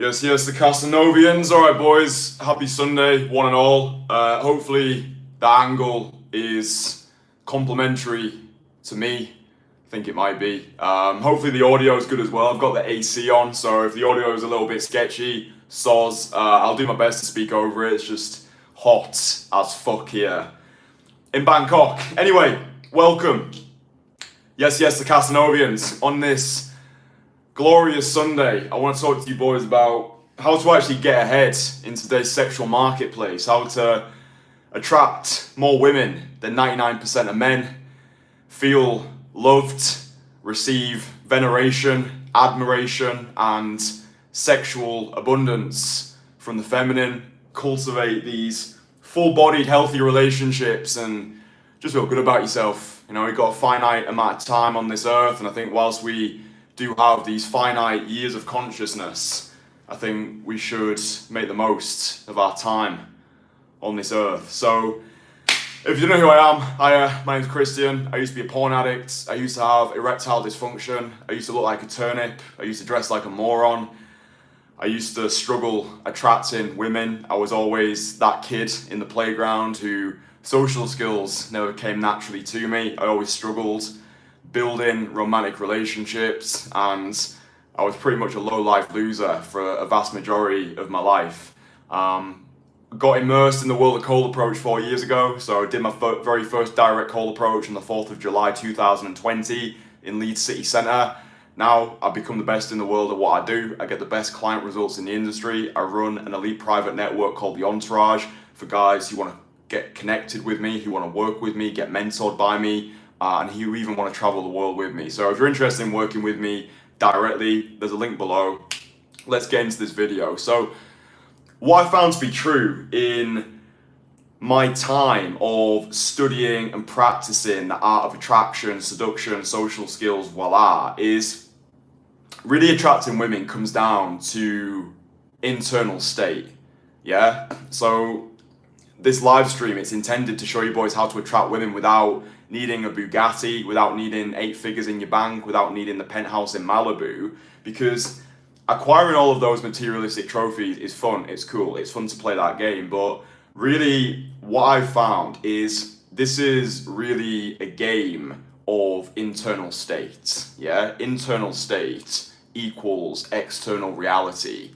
Yes, the Castanovians. All right, boys. Happy Sunday, one and all. Hopefully, the angle is complimentary to me. I think it might be. Hopefully, the audio is good as well. I've got the AC on, so if the audio is a little bit sketchy, soz, I'll do my best to speak over it. It's just hot as fuck here in Bangkok. Anyway, welcome. Yes, the Castanovians. On this glorious Sunday, I want to talk to you boys about how to actually get ahead in today's sexual marketplace, how to attract more women than 99% of men, feel loved, receive veneration, admiration, and sexual abundance from the feminine, cultivate these full-bodied, healthy relationships, and just feel good about yourself. You know, we've got a finite amount of time on this earth, and I think whilst we do have these finite years of consciousness, I think we should make the most of our time on this earth. So, if you don't know who I am, my name's Kristian. I used to be a porn addict. I used to have erectile dysfunction. I used to look like a turnip. I used to dress like a moron. I used to struggle attracting women. I was always that kid in the playground who social skills never came naturally to me. I always struggled building romantic relationships, and I was pretty much a low-life loser for a vast majority of my life. Got immersed in the world of cold approach 4 years ago, so I did my very first direct cold approach on the 4th of July 2020 in Leeds City Centre. Now I've become the best in the world at what I do. I get the best client results in the industry. I run an elite private network called the Entourage for guys who want to get connected with me, who want to work with me, get mentored by me, and who even want to travel the world with me. So if you're interested in working with me directly, there's a link below. Let's get into this video. So what I found to be true in my time of studying and practicing the art of attraction, seduction, social skills, voila, is really attracting women comes down to internal state. Yeah? So this live stream, it's intended to show you boys how to attract women without needing a Bugatti, without needing 8 figures in your bank, without needing the penthouse in Malibu, because acquiring all of those materialistic trophies is fun, it's cool, it's fun to play that game, but really what I've found is this is really a game of internal state. Yeah, internal state equals external reality.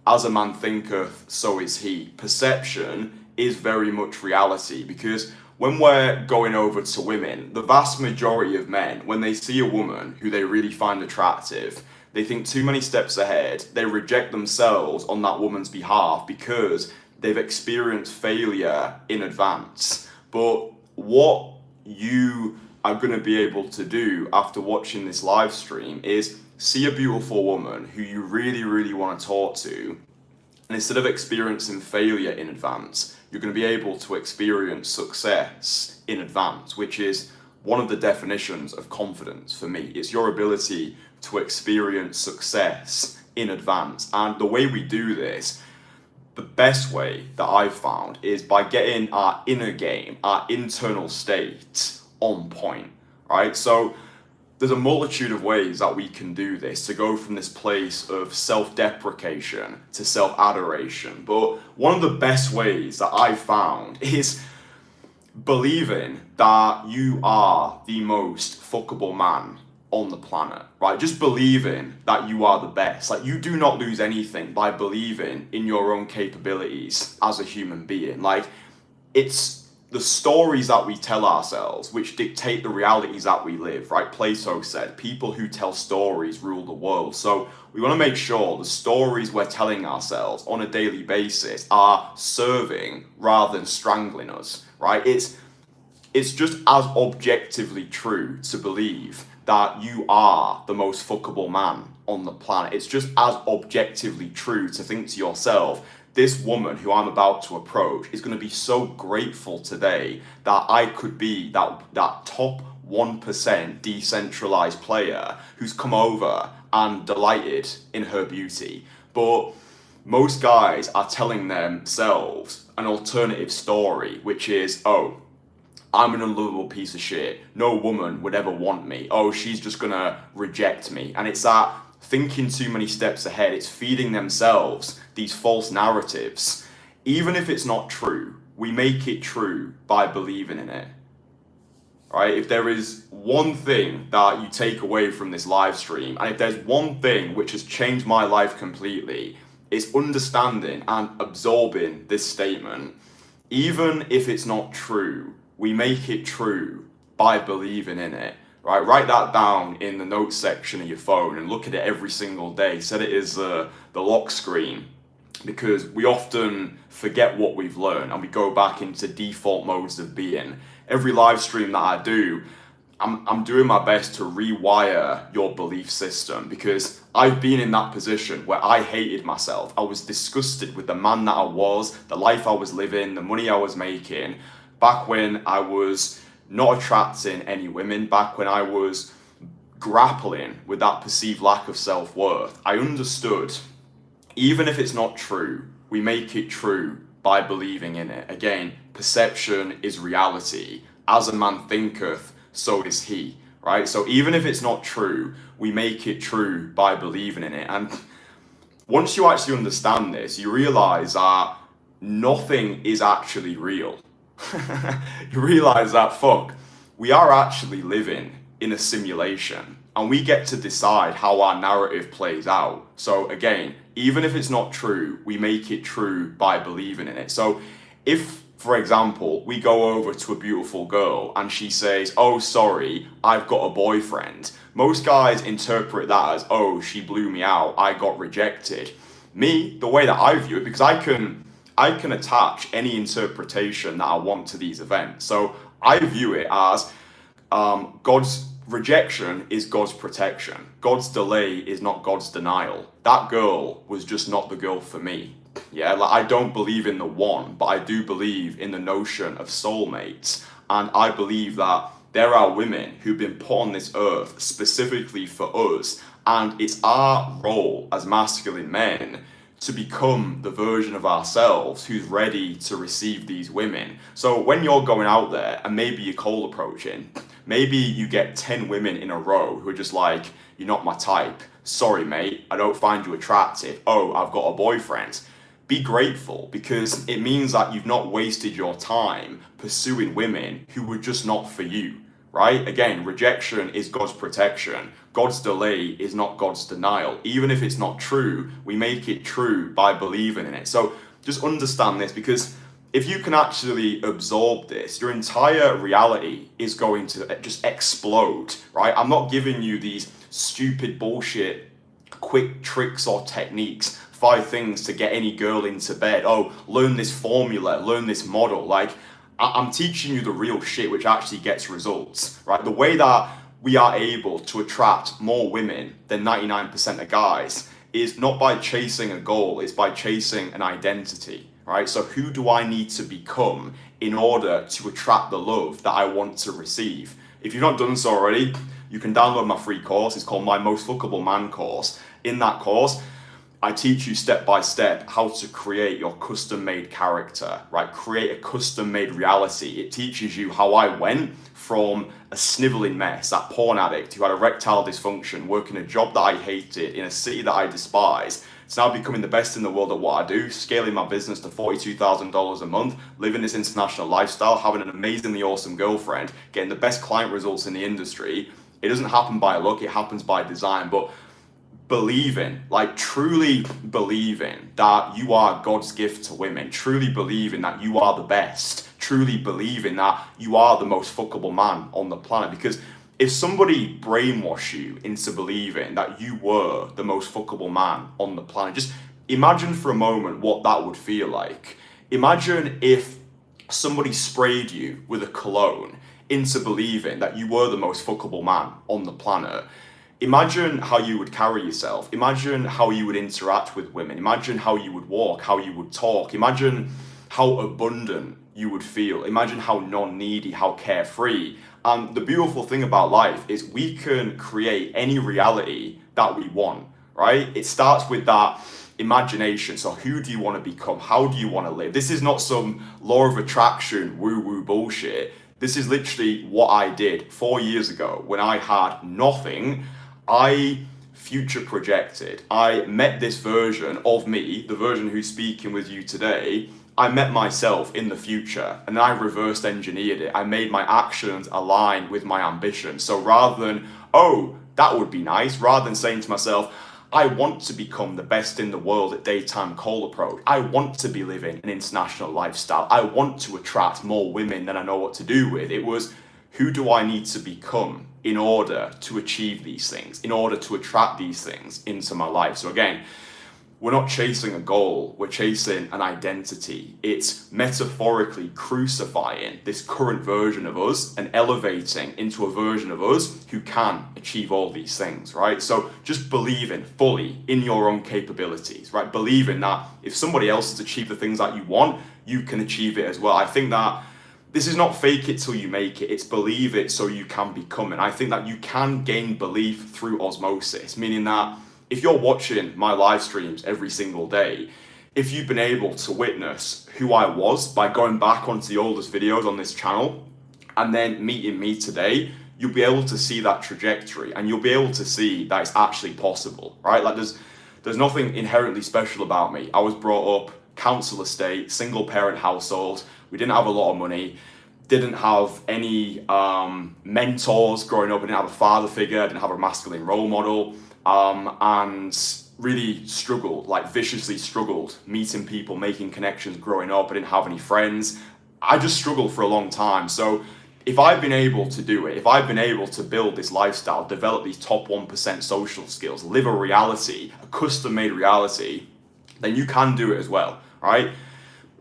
As a man thinketh, so is he. Perception is very much reality, because when we're going over to women, the vast majority of men, when they see a woman who they really find attractive, they think too many steps ahead. They reject themselves on that woman's behalf because they've experienced failure in advance. But what you are going to be able to do after watching this live stream is see a beautiful woman who you really, really want to talk to, and instead of experiencing failure in advance, you're going to be able to experience success in advance, which is one of the definitions of confidence for me. It's your ability to experience success in advance. And the way we do this, the best way that I've found, is by getting our inner game, our internal state on point, right? So there's a multitude of ways that we can do this, to go from this place of self-deprecation to self-adoration. But one of the best ways that I've found is believing that you are the most fuckable man on the planet, right? Just believing that you are the best. Like, you do not lose anything by believing in your own capabilities as a human being. Like, it's the stories that we tell ourselves which dictate the realities that we live, right? Plato said, people who tell stories rule the world. So we want to make sure the stories we're telling ourselves on a daily basis are serving rather than strangling us, right? It's just as objectively true to believe that you are the most fuckable man on the planet. It's just as objectively true to think to yourself, this woman who I'm about to approach is going to be so grateful today that I could be that top 1% decentralized player who's come over and delighted in her beauty. But most guys are telling themselves an alternative story, which is, oh, I'm an unlovable piece of shit. No woman would ever want me. Oh, she's just gonna reject me. And it's that thinking too many steps ahead. It's feeding themselves these false narratives. Even if it's not true, we make it true by believing in it. Right? If there is one thing that you take away from this live stream, and if there's one thing which has changed my life completely, it's understanding and absorbing this statement. Even if it's not true, we make it true by believing in it. Right? Write that down in the notes section of your phone and look at it every single day. Set it as the lock screen, because we often forget what we've learned and we go back into default modes of being. Every live stream that I do, I'm doing my best to rewire your belief system, because I've been in that position where I hated myself. I was disgusted with the man that I was, the life I was living, the money I was making, back when I was not attracting any women, back when I was grappling with that perceived lack of self-worth. I understood, even if it's not true, we make it true by believing in it. Again, perception is reality. As a man thinketh, so is he. Right? So even if it's not true, we make it true by believing in it. And once you actually understand this, you realize that nothing is actually real. You realize that, we are actually living in a simulation, and we get to decide how our narrative plays out. So again, even if it's not true, we make it true by believing in it. So if, for example, we go over to a beautiful girl and she says, "Oh, sorry, I've got a boyfriend," most guys interpret that as, "Oh, she blew me out, I got rejected." Me, the way that I view it, because I can attach any interpretation that I want to these events. So I view it as God's rejection is God's protection. God's delay is not God's denial. That girl was just not the girl for me. Yeah, like, I don't believe in the one, but I do believe in the notion of soulmates. And I believe that there are women who've been put on this earth specifically for us. And it's our role as masculine men to become the version of ourselves who's ready to receive these women. So when you're going out there and maybe you're cold approaching, maybe you get 10 women in a row who are just like, "You're not my type. Sorry, mate, I don't find you attractive. Oh, I've got a boyfriend." Be grateful, because it means that you've not wasted your time pursuing women who were just not for you. Right? Again, rejection is God's protection. God's delay is not God's denial. Even if it's not true, we make it true by believing in it. So just understand this, because if you can actually absorb this, your entire reality is going to just explode, right? I'm not giving you these stupid bullshit quick tricks or techniques, 5 things to get any girl into bed. Oh, learn this formula, learn this model. Like, I'm teaching you the real shit which actually gets results, right? The way that we are able to attract more women than 99% of guys is not by chasing a goal, it's by chasing an identity, right? So who do I need to become in order to attract the love that I want to receive? If you've not done so already, you can download my free course. It's called My Most Fuckable Man course. In that course, I teach you step by step how to create your custom-made character, right? Create a custom-made reality. It teaches you how I went from a sniveling mess, that porn addict who had erectile dysfunction, working a job that I hated in a city that I despise, to now becoming the best in the world at what I do, scaling my business to $42,000 a month, living this international lifestyle, having an amazingly awesome girlfriend, getting the best client results in the industry. It doesn't happen by luck, it happens by design. But believing, like truly believing that you are God's gift to women, truly believing that you are the best, truly believing that you are the most fuckable man on the planet. Because if somebody brainwashed you into believing that you were the most fuckable man on the planet, just imagine for a moment what that would feel like. Imagine if somebody sprayed you with a cologne into believing that you were the most fuckable man on the planet. Imagine how you would carry yourself. Imagine how you would interact with women. Imagine how you would walk, how you would talk. Imagine how abundant you would feel. Imagine how non-needy, how carefree. And the beautiful thing about life is we can create any reality that we want, right? It starts with that imagination. So who do you want to become? How do you want to live? This is not some law of attraction woo-woo bullshit. This is literally what I did 4 years ago when I had nothing. I future projected. I met this version of me, the version who's speaking with you today. I met myself in the future, and then I reversed engineered it. I made my actions align with my ambition. So rather than, oh, that would be nice, rather than saying to myself, I want to become the best in the world at daytime cold approach. I want to be living an international lifestyle. I want to attract more women than I know what to do with. It was, who do I need to become in order to achieve these things, in order to attract these things into my life? So again, we're not chasing a goal, we're chasing an identity. It's metaphorically crucifying this current version of us and elevating into a version of us who can achieve all these things, right? So just believing fully in your own capabilities, right? Believing that if somebody else has achieved the things that you want, you can achieve it as well. I think that this is not fake it till you make it, it's believe it so you can become it. I think that you can gain belief through osmosis, meaning that if you're watching my live streams every single day, if you've been able to witness who I was by going back onto the oldest videos on this channel and then meeting me today, you'll be able to see that trajectory and you'll be able to see that it's actually possible, right? Like there's nothing inherently special about me. I was brought up council estate, single parent household. We didn't have a lot of money, didn't have any mentors growing up. I didn't have a father figure, I didn't have a masculine role model. And really struggled, like viciously struggled, meeting people, making connections growing up. I didn't have any friends. I just struggled for a long time. So if I've been able to do it, if I've been able to build this lifestyle, develop these top 1% social skills, live a reality, a custom-made reality, then you can do it as well, right?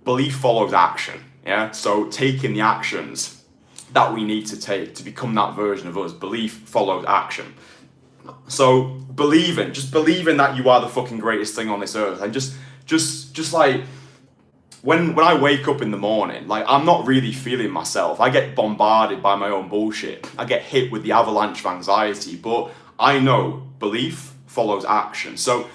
Belief follows action, yeah? So taking the actions that we need to take to become that version of us, belief follows action. So believing that you are the fucking greatest thing on this earth, and just like when I wake up in the morning, like I'm not really feeling myself. I get bombarded by my own bullshit. I get hit with the avalanche of anxiety, but I know belief follows action. So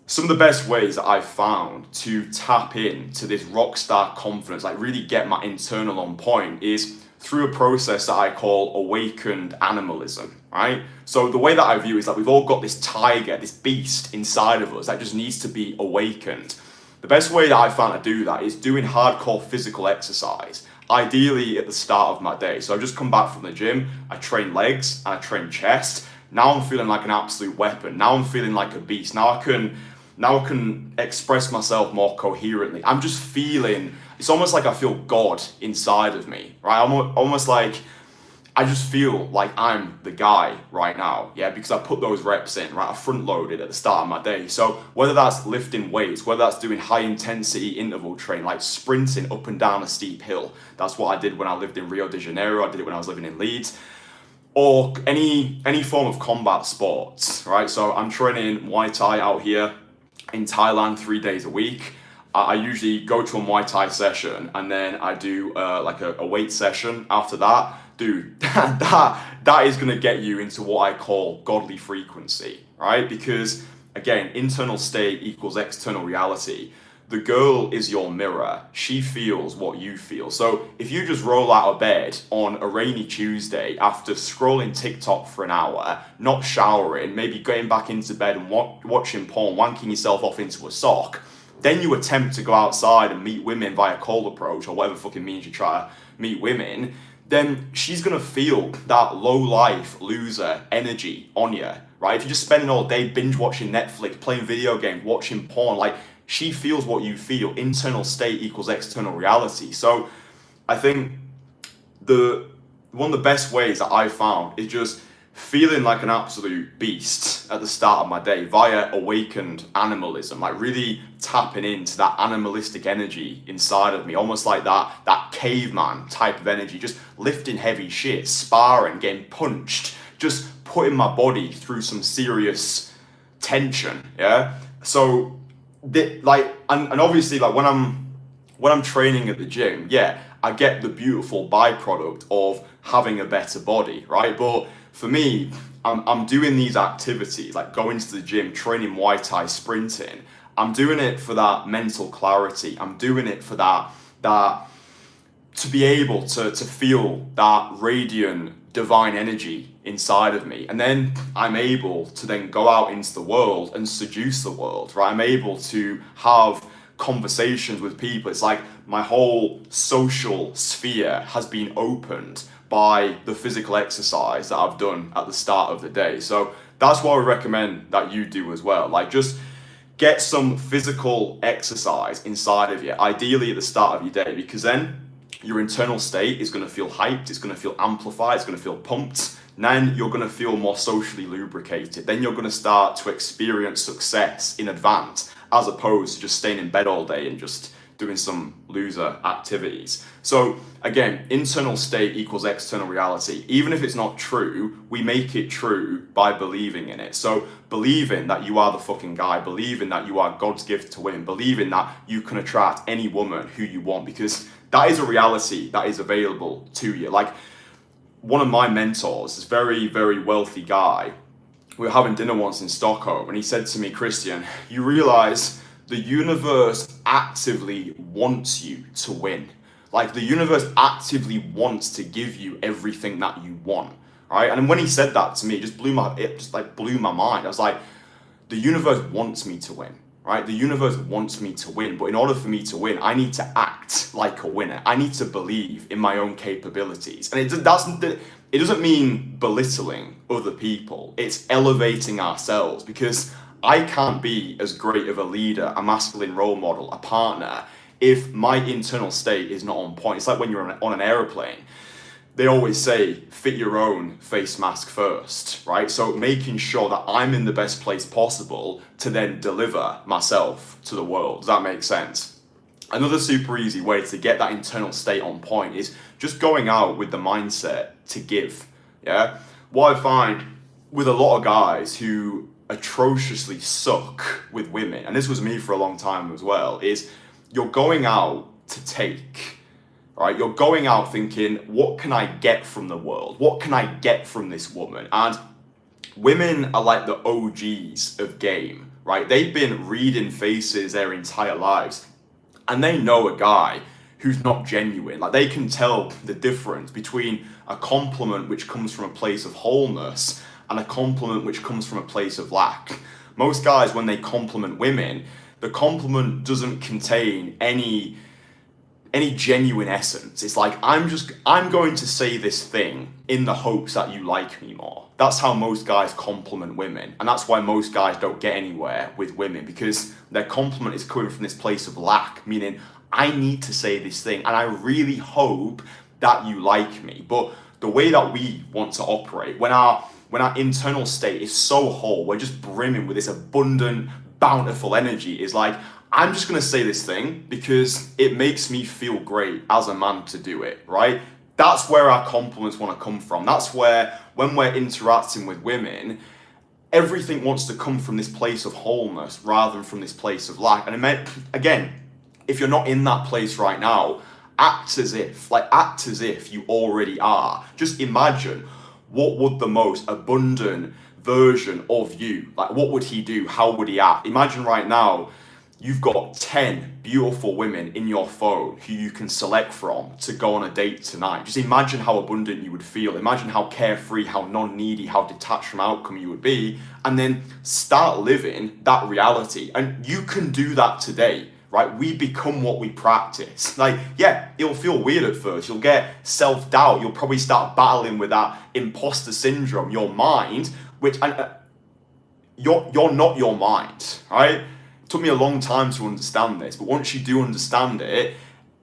some of the best ways that I've found to tap into this rock star confidence, like really get my internal on point, is through a process that I call awakened animalism, right? So the way that I view it is that we've all got this tiger, this beast inside of us that just needs to be awakened. The best way that I found to do that is doing hardcore physical exercise, ideally at the start of my day. So I've just come back from the gym, I train legs and I train chest. Now I'm feeling like an absolute weapon. Now I'm feeling like a beast. Now I can express myself more coherently. I'm just feeling, it's almost like I feel God inside of me, right? I'm almost like, I just feel like I'm the guy right now, yeah? Because I put those reps in, right? I front loaded at the start of my day. So whether that's lifting weights, whether that's doing high intensity interval training, like sprinting up and down a steep hill. That's what I did when I lived in Rio de Janeiro. I did it when I was living in Leeds. Or any form of combat sports, right? So I'm training Muay Thai out here in Thailand 3 days a week. I usually go to a Muay Thai session and then I do like a weight session after that. Dude, that is going to get you into what I call godly frequency, right? Because again, internal state equals external reality. The girl is your mirror. She feels what you feel. So if you just roll out of bed on a rainy Tuesday after scrolling TikTok for an hour, not showering, maybe getting back into bed and watching porn, wanking yourself off into a sock, then you attempt to go outside and meet women via cold approach or whatever fucking means you try to meet women, then she's going to feel that low life loser energy on you, right? If you're just spending all day binge watching Netflix, playing video games, watching porn, like she feels what you feel. Internal state equals external reality. So I think one of the best ways that I found is just feeling like an absolute beast at the start of my day via awakened animalism, like really tapping into that animalistic energy inside of me, almost like that caveman type of energy, just lifting heavy shit, sparring, getting punched, just putting my body through some serious tension, yeah? So, and obviously, like when I'm training at the gym, yeah, I get the beautiful byproduct of having a better body, right? But for me, I'm doing these activities, like going to the gym, training Muay Thai, sprinting. I'm doing it for that mental clarity. I'm doing it for that to be able to feel that radiant divine energy inside of me, and then I'm able to then go out into the world and seduce the world, right? I'm able to have conversations with people. It's like my whole social sphere has been opened by the physical exercise that I've done at the start of the day. So that's what I recommend that you do as well. Like, just get some physical exercise inside of you, ideally at the start of your day, because then your internal state is going to feel hyped, it's going to feel amplified, it's going to feel pumped. And then you're going to feel more socially lubricated. Then you're going to start to experience success in advance, as opposed to just staying in bed all day and just doing some loser activities. So again, internal state equals external reality. Even if it's not true, we make it true by believing in it. So believing that you are the fucking guy, believing that you are God's gift to women, believing that you can attract any woman who you want, because that is a reality that is available to you. Like, one of my mentors, this very, very wealthy guy, we were having dinner once in Stockholm, and he said to me, Kristian, you realize the universe actively wants you to win. Like, the universe actively wants to give you everything that you want, right? And when he said that to me, it just blew my mind. I was like, the universe wants me to win, right? The universe wants me to win, but in order for me to win, I need to act like a winner. I need to believe in my own capabilities. And it doesn't mean belittling other people. It's elevating ourselves, because I can't be as great of a leader, a masculine role model, a partner, if my internal state is not on point. It's like when you're on an airplane. They always say, fit your own face mask first, right? So making sure that I'm in the best place possible to then deliver myself to the world. Does that make sense? Another super easy way to get that internal state on point is just going out with the mindset to give, yeah? What I find with a lot of guys who atrociously suck with women, and this was me for a long time as well, is you're going out to take, right? You're going out thinking, what can I get from the world? What can I get from this woman? And women are like the OGs of game, right? They've been reading faces their entire lives, and they know a guy who's not genuine. Like, they can tell the difference between a compliment which comes from a place of wholeness and a compliment which comes from a place of lack. Most guys, when they compliment women, the compliment doesn't contain any genuine essence. It's like, I'm going to say this thing in the hopes that you like me more. That's how most guys compliment women. And that's why most guys don't get anywhere with women, because their compliment is coming from this place of lack, meaning I need to say this thing and I really hope that you like me. But the way that we want to operate, when our internal state is so whole, we're just brimming with this abundant, bountiful energy, is like, I'm just going to say this thing because it makes me feel great as a man to do it, right? That's where our compliments want to come from. That's where, when we're interacting with women, everything wants to come from this place of wholeness rather than from this place of lack. And again, if you're not in that place right now, act as if you already are. Just imagine, what would the most abundant version of you, like, what would he do? How would he act? Imagine right now, you've got 10 beautiful women in your phone who you can select from to go on a date tonight. Just imagine how abundant you would feel. Imagine how carefree, how non-needy, how detached from outcome you would be. And then start living that reality. And you can do that today, right? We become what we practice. Like, yeah, it'll feel weird at first. You'll get self-doubt. You'll probably start battling with that imposter syndrome, your mind, which you're not your mind, right? Took me a long time to understand this, but once you do understand it,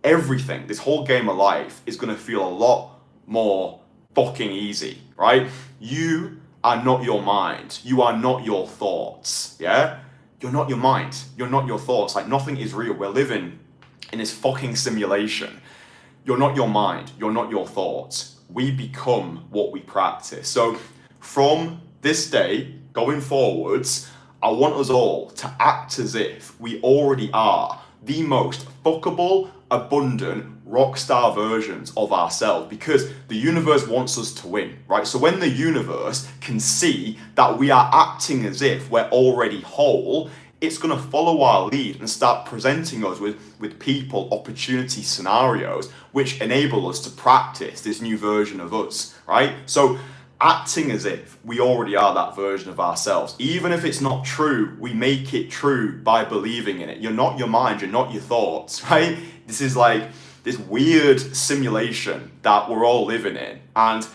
everything, this whole game of life, is going to feel a lot more fucking easy, right? You are not your mind. You are not your thoughts, yeah? You're not your mind. You're not your thoughts. Like, nothing is real. We're living in this fucking simulation. You're not your mind. You're not your thoughts. We become what we practice. So from this day going forwards, I want us all to act as if we already are the most fuckable, abundant, rock star versions of ourselves, because the universe wants us to win, right? So when the universe can see that we are acting as if we're already whole, it's going to follow our lead and start presenting us with people, opportunity, scenarios, which enable us to practice this new version of us, right? So acting as if we already are that version of ourselves. Even if it's not true, we make it true by believing in it. You're not your mind, you're not your thoughts, right? This is like this weird simulation that we're all living in. And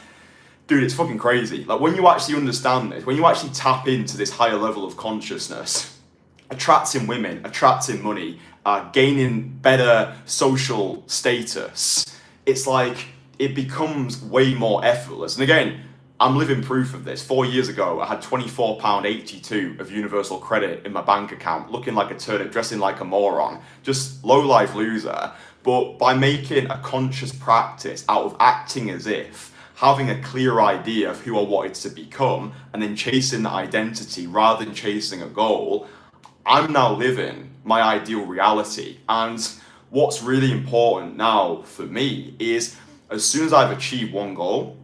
dude, it's fucking crazy. Like when you actually understand this, when you actually tap into this higher level of consciousness, attracting women, attracting money, gaining better social status, it's like it becomes way more effortless. And again, I'm living proof of this. 4 years ago, I had £24.82 of universal credit in my bank account, looking like a turnip, dressing like a moron, just low-life loser. But by making a conscious practice out of acting as if, having a clear idea of who I wanted to become, and then chasing that identity rather than chasing a goal, I'm now living my ideal reality. And what's really important now for me is as soon as I've achieved one goal,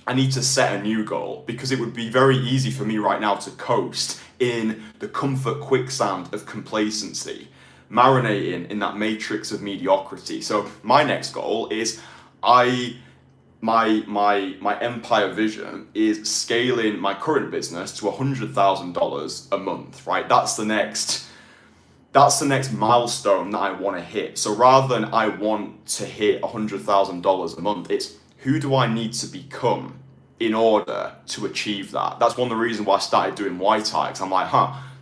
I need to set a new goal, because it would be very easy for me right now to coast in the comfort quicksand of complacency, marinating in that matrix of mediocrity. So my next goal is my empire vision is scaling my current business to $100,000 a month, right? That's the next milestone that I want to hit. So rather than I want to hit $100,000 a month, it's who do I need to become in order to achieve that? That's one of the reasons why I started doing Muay Thai. I'm like,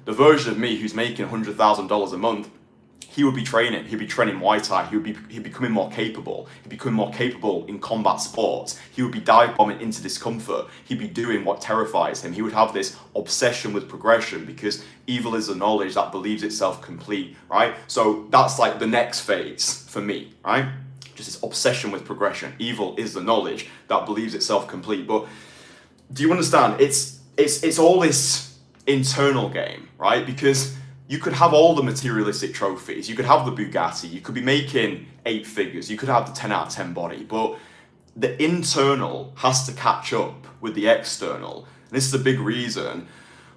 the version of me who's making $100,000 a month, he would be training Muay Thai, he'd be becoming more capable, he'd become more capable in combat sports, he would be dive bombing into discomfort, he'd be doing what terrifies him, he would have this obsession with progression, because evil is the knowledge that believes itself complete, right? So that's like the next phase for me, right? Just this obsession with progression. Evil is the knowledge that believes itself complete. But do you understand? It's all this internal game, right? Because you could have all the materialistic trophies, you could have the Bugatti, you could be making 8 figures, you could have the 10 out of 10 body, but the internal has to catch up with the external. And this is a big reason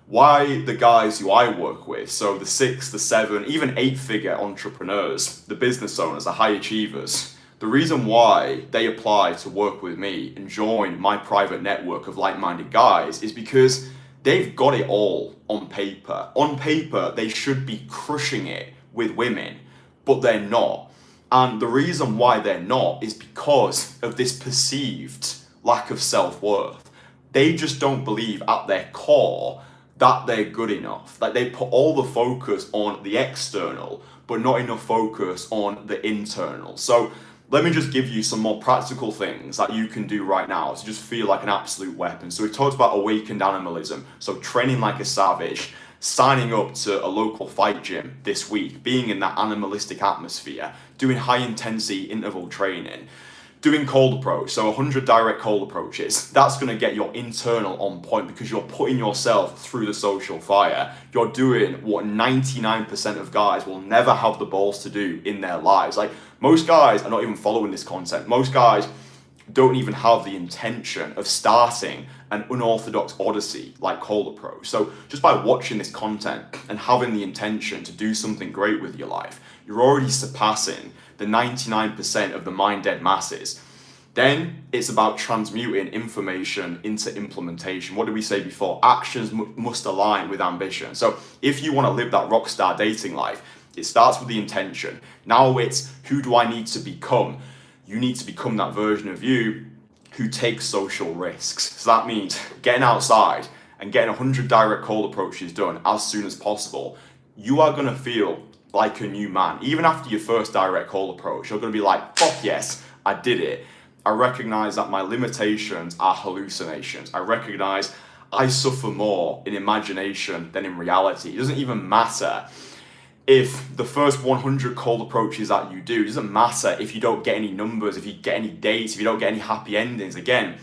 why the guys who I work with, so the 6, the 7, even 8-figure entrepreneurs, the business owners, the high achievers, the reason why they apply to work with me and join my private network of like-minded guys is because they've got it all on paper. On paper, they should be crushing it with women, but they're not. And the reason why they're not is because of this perceived lack of self-worth. They just don't believe at their core that they're good enough. Like they put all the focus on the external, but not enough focus on the internal. So let me just give you some more practical things that you can do right now to just feel like an absolute weapon. So we've talked about awakened animalism, so training like a savage, signing up to a local fight gym this week, being in that animalistic atmosphere, doing high intensity interval training, doing cold approach, so 100 direct cold approaches. That's going to get your internal on point because you're putting yourself through the social fire. You're doing what 99% of guys will never have the balls to do in their lives. Like most guys are not even following this content. Most guys don't even have the intention of starting an unorthodox odyssey like cold approach. So just by watching this content and having the intention to do something great with your life, you're already surpassing the 99% of the mind-dead masses. Then it's about transmuting information into implementation. What did we say before? Actions must align with ambition. So if you want to live that rock star dating life, it starts with the intention. Now it's who do I need to become? You need to become that version of you who takes social risks. So that means getting outside and getting 100 direct cold approaches done as soon as possible. You are going to feel like a new man. Even after your first direct cold approach, you're going to be like, fuck yes, I did it. I recognize that my limitations are hallucinations. I recognize I suffer more in imagination than in reality. It doesn't even matter if the first 100 cold approaches that you do, it doesn't matter if you don't get any numbers, if you get any dates, if you don't get any happy endings. Again,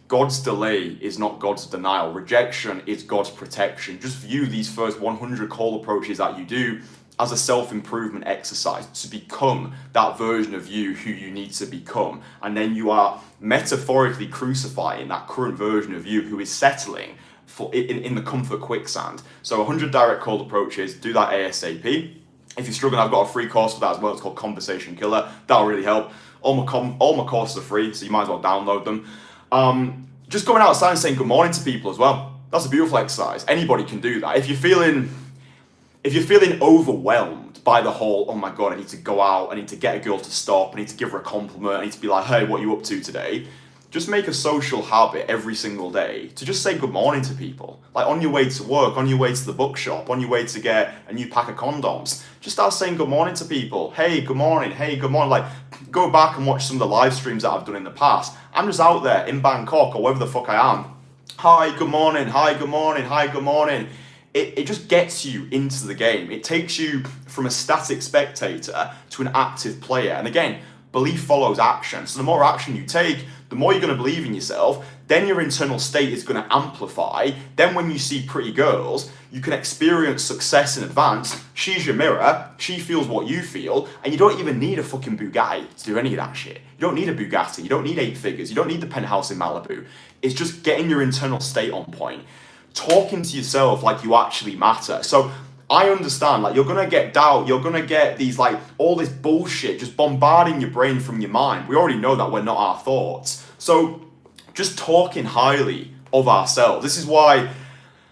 God's delay is not God's denial. Rejection is God's protection. Just view these first 100 cold approaches that you do as a self-improvement exercise to become that version of you who you need to become. And then you are metaphorically crucifying that current version of you who is settling in the comfort quicksand. So 100 direct cold approaches, do that ASAP. If you're struggling, I've got a free course for that as well. It's called Conversation Killer. That'll really help. All my courses are free, so you might as well download them. Just going outside and saying good morning to people as well. That's a beautiful exercise. Anybody can do that. If you're feeling overwhelmed by the whole, oh my God, I need to go out, I need to get a girl to stop, I need to give her a compliment, I need to be like, hey, what are you up to today? Just make a social habit every single day to just say good morning to people. Like on your way to work, on your way to the bookshop, on your way to get a new pack of condoms. Just start saying good morning to people. Hey, good morning. Hey, good morning. Like go back and watch some of the live streams that I've done in the past. I'm just out there in Bangkok or wherever the fuck I am. Hi, good morning. Hi, good morning. Hi, good morning. It just gets you into the game. It takes you from a static spectator to an active player. And again, belief follows action. So the more action you take, the more you're going to believe in yourself, then your internal state is going to amplify. Then when you see pretty girls, you can experience success in advance. She's your mirror, she feels what you feel, and you don't even need a fucking Bugatti to do any of that shit. You don't need a Bugatti, you don't need 8 figures, you don't need the penthouse in Malibu. It's just getting your internal state on point. Talking to yourself like you actually matter. So I understand, like, you're gonna get doubt, you're gonna get these, like, all this bullshit just bombarding your brain from your mind. We already know that we're not our thoughts. So just talking highly of ourselves. This is why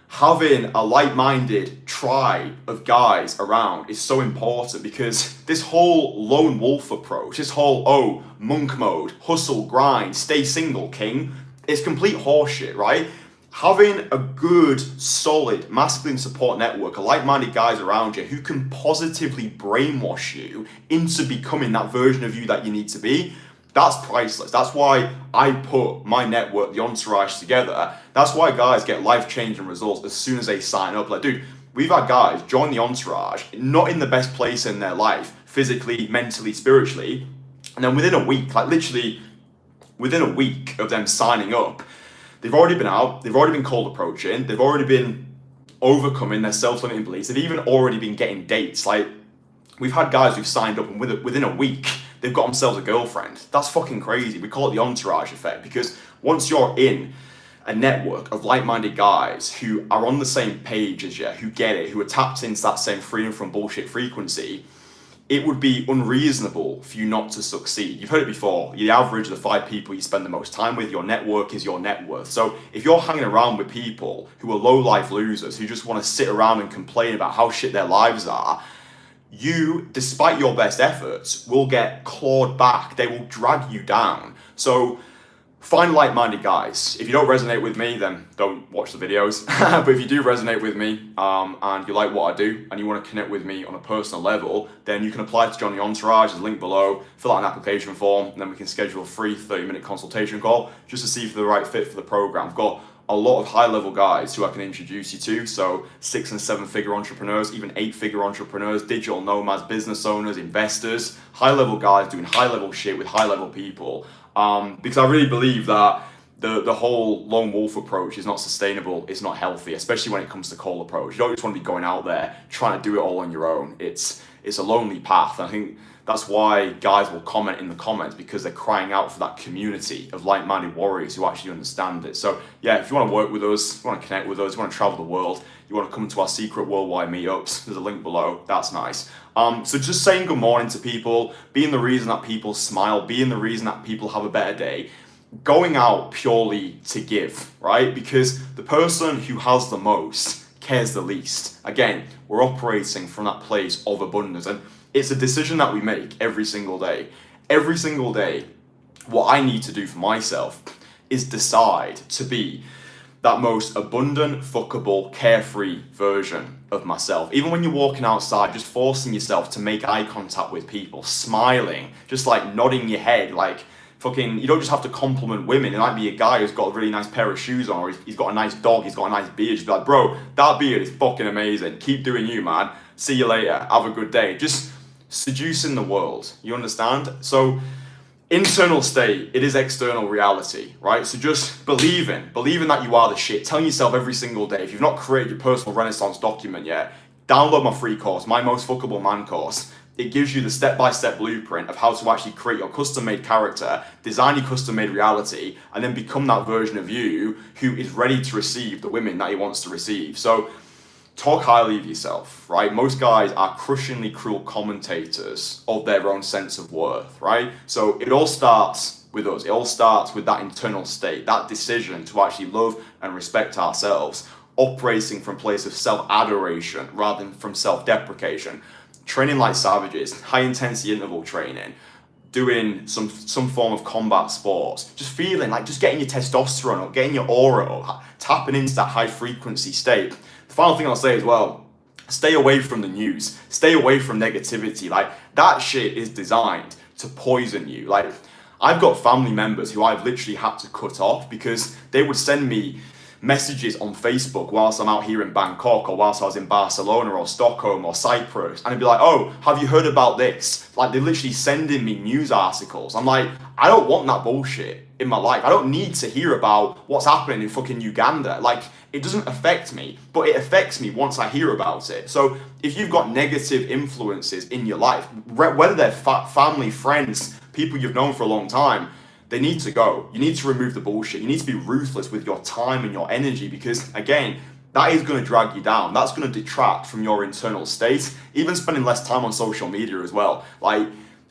having a like-minded tribe of guys around is so important, because this whole lone wolf approach, this whole, monk mode, hustle, grind, stay single, king, is complete horseshit, right? Having a good, solid, masculine support network, of like-minded guys around you who can positively brainwash you into becoming that version of you that you need to be, that's priceless. That's why I put my network, the Entourage, together. That's why guys get life-changing results as soon as they sign up. Like, dude, we've had guys join the Entourage, not in the best place in their life, physically, mentally, spiritually, and then within a week, like literally within a week of them signing up, they've already been out, they've already been cold approaching, they've already been overcoming their self-limiting beliefs, they've even already been getting dates. Like, we've had guys who've signed up and within a week, they've got themselves a girlfriend. That's fucking crazy. We call it the Entourage effect, because once you're in a network of like-minded guys who are on the same page as you, who get it, who are tapped into that same freedom from bullshit frequency, it would be unreasonable for you not to succeed. You've heard it before. The average of the 5 people you spend the most time with, your network is your net worth. So if you're hanging around with people who are low-life losers, who just want to sit around and complain about how shit their lives are, you, despite your best efforts, will get clawed back. They will drag you down. So find like-minded guys. If you don't resonate with me, then don't watch the videos. But if you do resonate with me and you like what I do and you want to connect with me on a personal level, then you can apply to join the Entourage. There's a link below. Fill out an application form, and then we can schedule a free 30-minute consultation call just to see if you're the right fit for the program. I've got a lot of high-level guys who I can introduce you to. So 6- and 7-figure entrepreneurs, even 8-figure entrepreneurs, digital nomads, business owners, investors, high-level guys doing high-level shit with high-level people. Because I really believe that the whole lone wolf approach is not sustainable, it's not healthy, especially when it comes to cold approach. You don't just want to be going out there trying to do it all on your own. It's a lonely path. And I think that's why guys will comment in the comments, because they're crying out for that community of like-minded warriors who actually understand it. So yeah, if you want to work with us, you want to connect with us, you want to travel the world, you want to come to our secret worldwide meetups, there's a link below. That's nice. So just saying good morning to people, being the reason that people smile, being the reason that people have a better day, going out purely to give, right? Because the person who has the most cares the least. Again, we're operating from that place of abundance, and it's a decision that we make every single day. Every single day, what I need to do for myself is decide to be that most abundant, fuckable, carefree version of myself. Even when you're walking outside, just forcing yourself to make eye contact with people, smiling, just like nodding your head, like fucking, you don't just have to compliment women. It might be a guy who's got a really nice pair of shoes on, or he's got a nice dog, he's got a nice beard. Just be like, bro, that beard is fucking amazing. Keep doing you, man. See you later. Have a good day. Just seducing the world. You understand? So internal state, it is external reality, right? So just believing that you are the shit, telling yourself every single day. If you've not created your personal Renaissance document yet, download my free course, my Most Fuckable Man course. It gives you the step-by-step blueprint of how to actually create your custom-made character, design your custom-made reality, and then become that version of you who is ready to receive the women that he wants to receive. So talk highly of yourself, right? Most guys are crushingly cruel commentators of their own sense of worth, right? So it all starts with us. It all starts with that internal state, that decision to actually love and respect ourselves, operating from a place of self-adoration rather than from self-deprecation. Training like savages, high-intensity interval training, doing some form of combat sports, just feeling like just getting your testosterone up, getting your aura up, tapping into that high-frequency state. The final thing I'll say as well, stay away from the news, stay away from negativity. Like, that shit is designed to poison you. Like, I've got family members who I've literally had to cut off because they would send me messages on Facebook whilst I'm out here in Bangkok or whilst I was in Barcelona or Stockholm or Cyprus, and I'd be like, oh, have you heard about this? Like, they're literally sending me news articles. I'm like, I don't want that bullshit in my life. I don't need to hear about what's happening in fucking Uganda. Like, it doesn't affect me, but it affects me once I hear about it. So if you've got negative influences in your life, whether they're family, friends, people you've known for a long time, they need to go. You need to remove the bullshit. You need to be ruthless with your time and your energy, because again, that is going to drag you down. That's going to detract from your internal state. Even spending less time on social media as well. Like,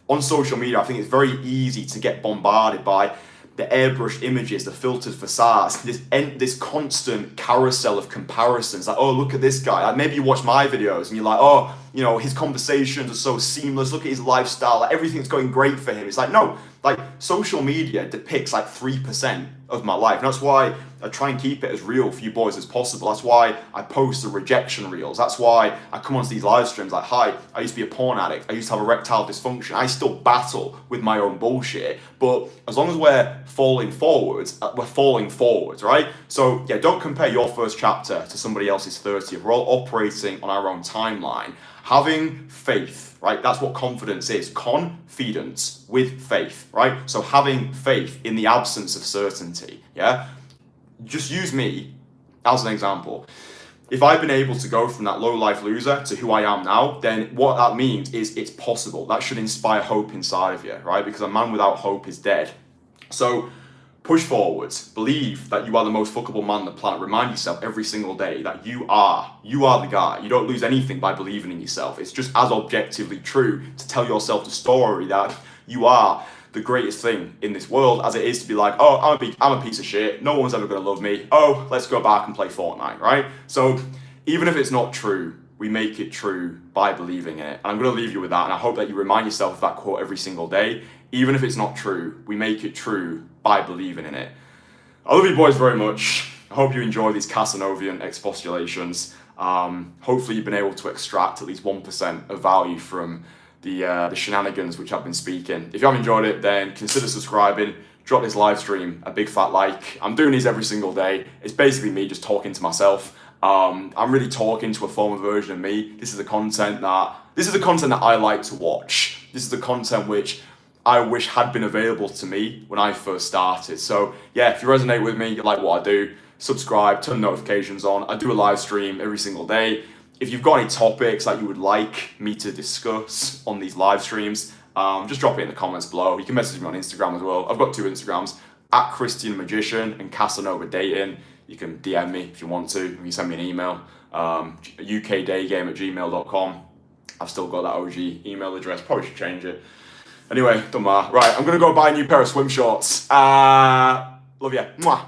on social media, I think it's very easy to get bombarded by the airbrushed images, the filtered facades, this constant carousel of comparisons. Like, oh, look at this guy. Like, maybe you watch my videos and you're like, oh, you know, his conversations are so seamless. Look at his lifestyle. Like, everything's going great for him. It's like, no, like, social media depicts like 3% of my life. And that's why I try and keep it as real for you boys as possible. That's why I post the rejection reels. That's why I come onto these live streams like, hi, I used to be a porn addict. I used to have erectile dysfunction. I still battle with my own bullshit. But as long as we're falling forwards, right? So yeah, don't compare your first chapter to somebody else's 30th. We're all operating on our own timeline. Having faith, right? That's what confidence is. Confidence with faith, right? So having faith in the absence of certainty, yeah? Just use me as an example. If I've been able to go from that low-life loser to who I am now, then what that means is it's possible. That should inspire hope inside of you, right? Because a man without hope is dead. So push forwards. Believe that you are the most fuckable man on the planet. Remind yourself every single day that you are the guy. You don't lose anything by believing in yourself. It's just as objectively true to tell yourself the story that you are the greatest thing in this world as it is to be like, oh, I'm a piece of shit. No one's ever going to love me. Oh, let's go back and play Fortnite, right? So even if it's not true, we make it true by believing in it. And I'm going to leave you with that. And I hope that you remind yourself of that quote every single day. Even if it's not true, we make it true by believing in it. I love you boys very much. I hope you enjoy these Casanovian expostulations. Hopefully you've been able to extract at least 1% of value from the shenanigans which I've been speaking. If you haven't enjoyed it, then consider subscribing. Drop this live stream a big fat like. I'm doing these every single day. It's basically me just talking to myself. I'm really talking to a former version of me. This is the content that I like to watch. This is the content which I wish had been available to me when I first started. So yeah, if you resonate with me, you like what I do, subscribe, turn notifications on. I do a live stream every single day. If you've got any topics that you would like me to discuss on these live streams, just drop it in the comments below. You can message me on Instagram as well. I've got 2 Instagrams, at Kristian Magician and Casanova Dating. You can DM me if you want to. You can send me an email, ukdaygame@gmail.com. I've still got that OG email address. Probably should change it. Anyway, don't matter. Right, I'm going to go buy a new pair of swim shorts. Love ya. Mwah.